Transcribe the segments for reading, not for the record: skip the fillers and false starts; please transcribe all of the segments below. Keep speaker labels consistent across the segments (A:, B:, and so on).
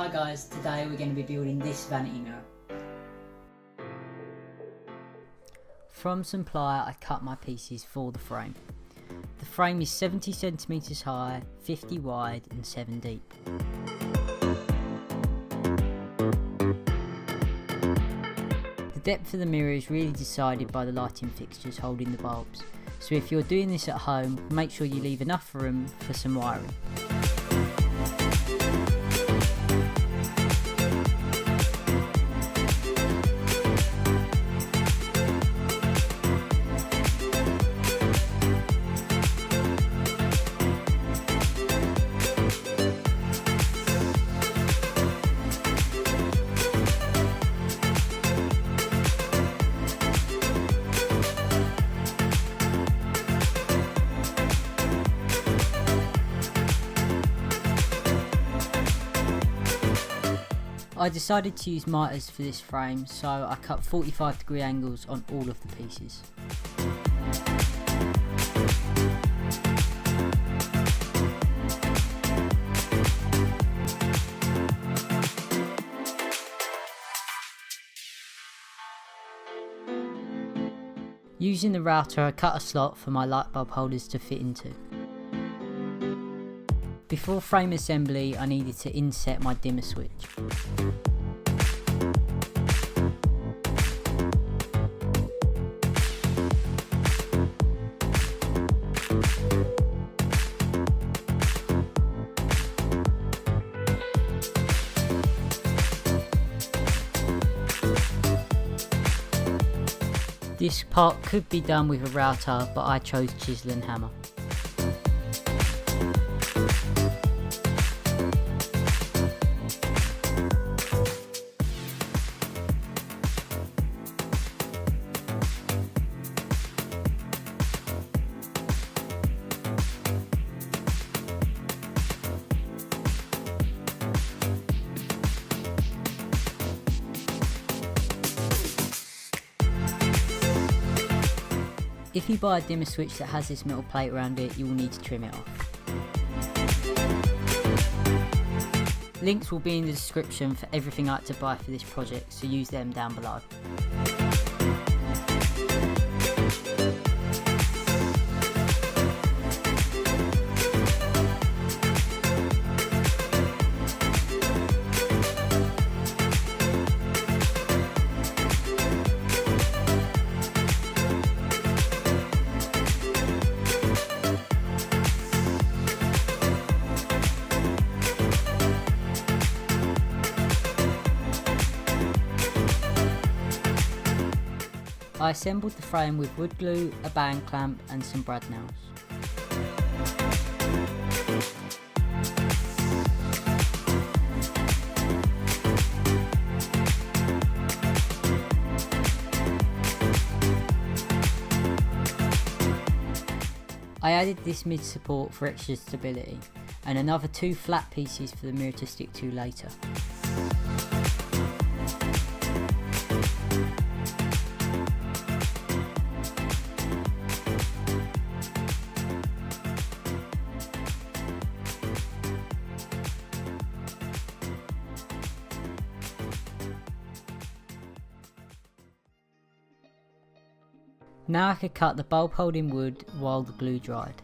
A: Hi guys, today we're going to be building this vanity mirror. From some ply I cut my pieces for the frame. The frame is 70 centimeters high, 50 wide and 7 deep. The depth of the mirror is really decided by the lighting fixtures holding the bulbs, so if you're doing this at home, make sure you leave enough room for some wiring. I decided to use miters for this frame, so I cut 45-degree angles on all of the pieces. Using the router, I cut a slot for my light bulb holders to fit into. Before frame assembly, I needed to inset my dimmer switch. This part could be done with a router, but I chose chisel and hammer. If you buy a dimmer switch that has this metal plate around it, you will need to trim it off. Links will be in the description for everything I had to buy for this project, so use them down below. I assembled the frame with wood glue, a band clamp and some brad nails. I added this mid support for extra stability and another 2 flat pieces for the mirror to stick to later. Now I could cut the bulb holding wood while the glue dried.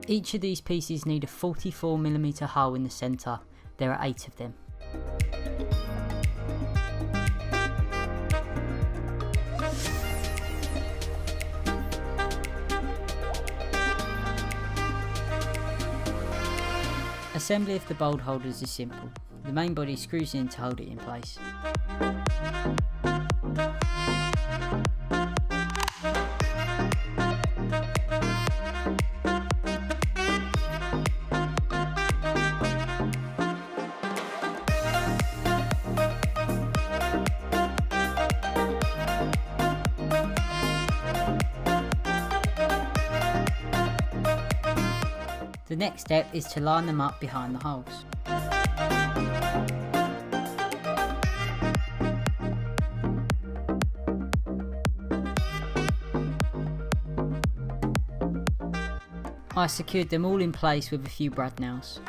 A: Each of these pieces need a 44mm hole in the centre. There are 8 of them. Assembly of the bulb holders is simple. The main body screws in to hold it in place. The next step is to line them up behind the holes. I secured them all in place with a few brad nails.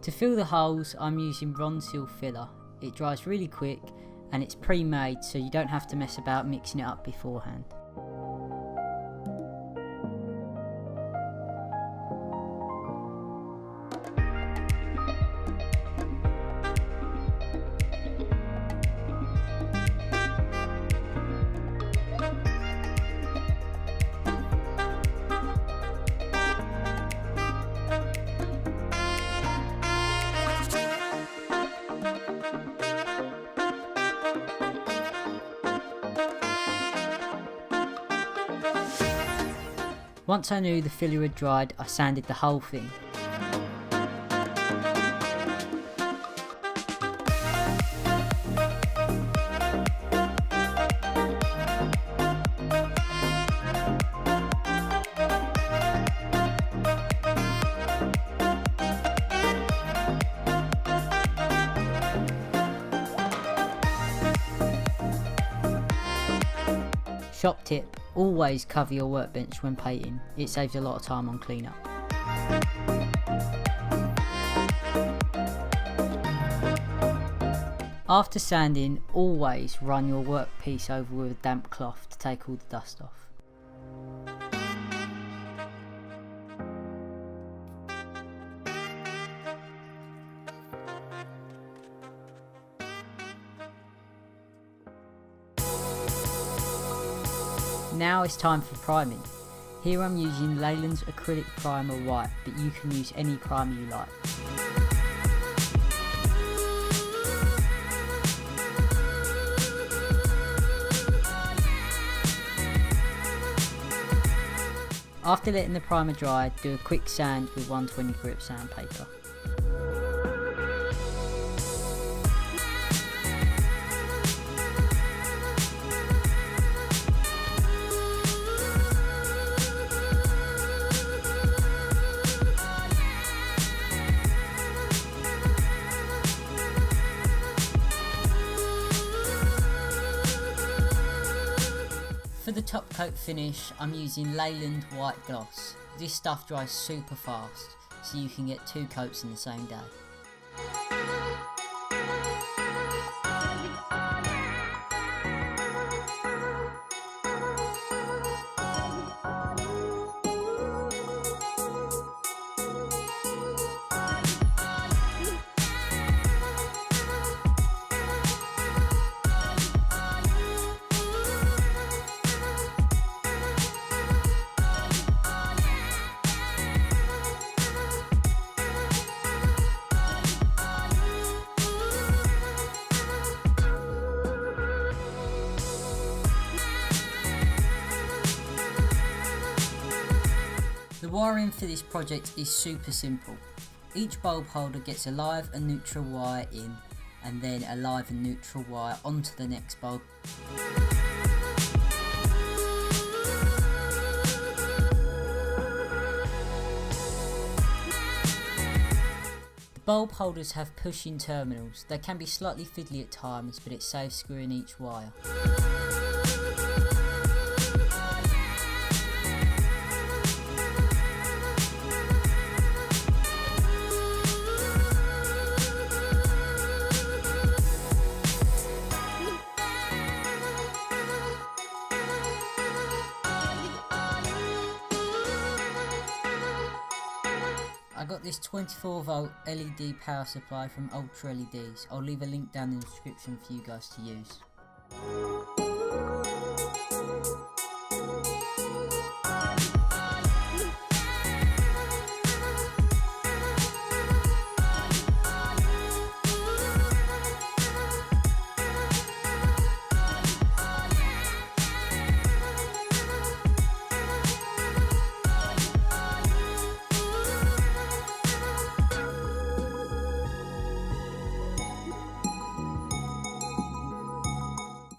A: To fill the holes, I'm using Ronseal filler. It dries really quick and it's pre-made, so you don't have to mess about mixing it up beforehand. Once I knew the filler had dried, I sanded the whole thing. Shop tip, always cover your workbench when painting, it saves a lot of time on cleanup. After sanding, always run your workpiece over with a damp cloth to take all the dust off. Now it's time for priming. Here I'm using Leyland's Acrylic Primer White, but you can use any primer you like. After letting the primer dry, do a quick sand with 120 grit sandpaper. For the top coat finish, I'm using Leyland White Gloss. This stuff dries super fast, so you can get 2 coats in the same day. The wiring for this project is super simple. Each bulb holder gets a live and neutral wire in, and then a live and neutral wire onto the next bulb. The bulb holders have push-in terminals. They can be slightly fiddly at times, but it saves screwing each wire. I got this 24 volt LED power supply from Ultra LEDs. I'll leave a link down in the description for you guys to use.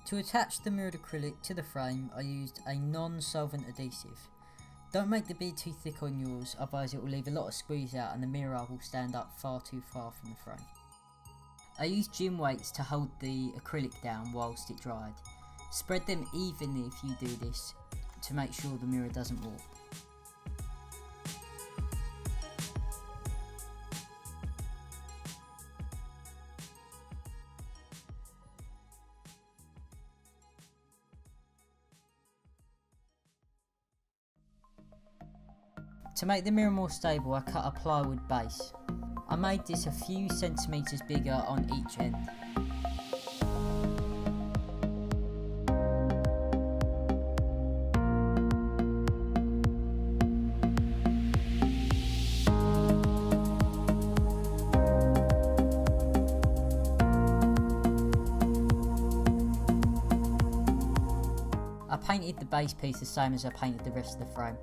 A: To attach the mirrored acrylic to the frame, I used a non-solvent adhesive. Don't make the bead too thick on yours, otherwise it will leave a lot of squeeze out and the mirror will stand up far too far from the frame. I used gym weights to hold the acrylic down whilst it dried. Spread them evenly if you do this to make sure the mirror doesn't warp. To make the mirror more stable, I cut a plywood base. I made this a few centimetres bigger on each end. I painted the base piece the same as I painted the rest of the frame.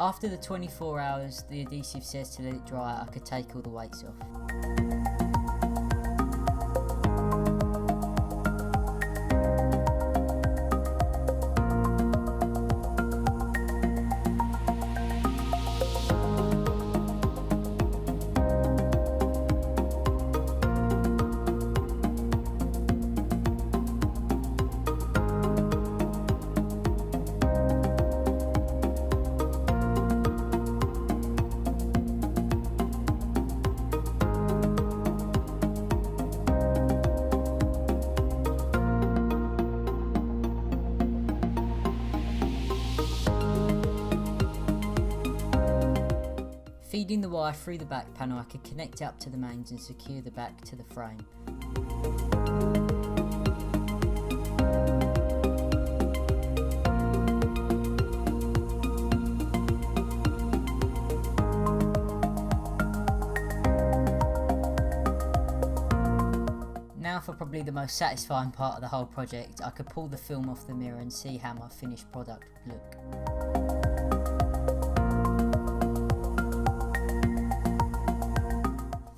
A: After the 24 hours the adhesive says to let it dry, I could take all the weights off. Feeding the wire through the back panel, I could connect it up to the mains and secure the back to the frame. Now for probably the most satisfying part of the whole project, I could pull the film off the mirror and see how my finished product would look.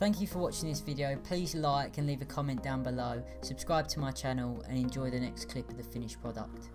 A: Thank you for watching this video. Please like and leave a comment down below, subscribe to my channel and enjoy the next clip of the finished product.